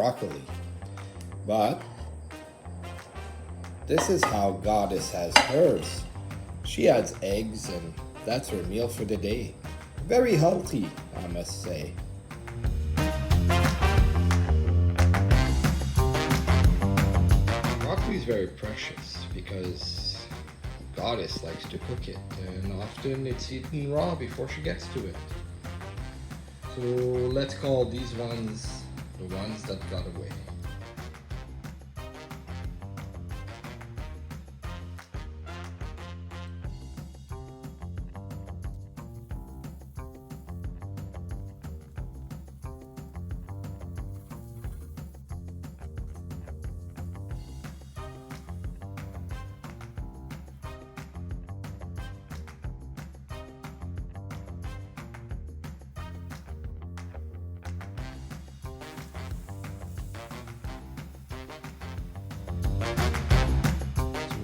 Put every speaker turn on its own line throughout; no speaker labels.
broccoli. But this is how Goddess has hers. She adds eggs and that's her meal for the day. Very healthy, I must say. Broccoli is very precious because Goddess likes to cook it, and often it's eaten raw before she gets to it. So let's call these ones the ones that got away.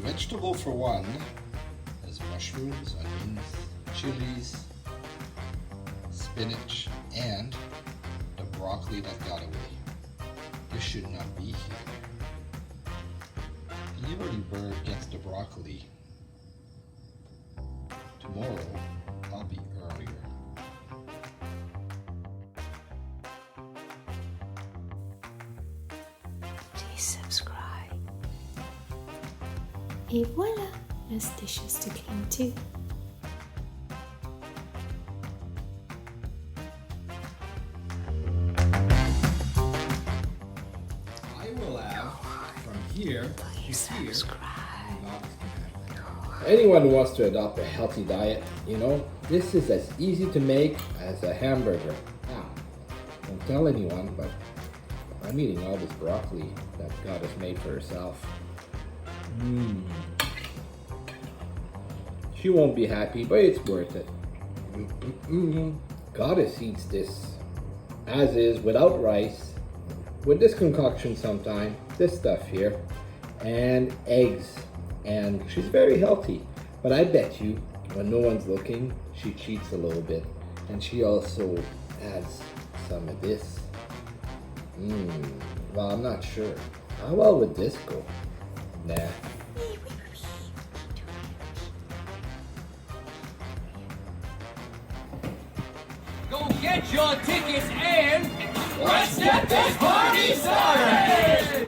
Vegetable for one is mushrooms, onions, chilies, spinach, and the broccoli that got away. This should not be here. The early bird gets the broccoli. Tomorrow, I'll be earlier.
Please subscribe. Et voila, there's dishes to clean too.
I will have from here
Please
to here.
subscribe.
Anyone who wants to adopt a healthy diet, this is as easy to make as a hamburger. Now, don't tell anyone, but I'm eating all this broccoli that Goddess made for herself. She won't be happy, but it's worth it. Goddess eats this as is, without rice, with this concoction sometime, this stuff here, and eggs. And she's very healthy. But I bet you, when no one's looking, she cheats a little bit. And she also adds some of this. Well, I'm not sure. How well would this go? Nah.
Go get your tickets and let's get this party started!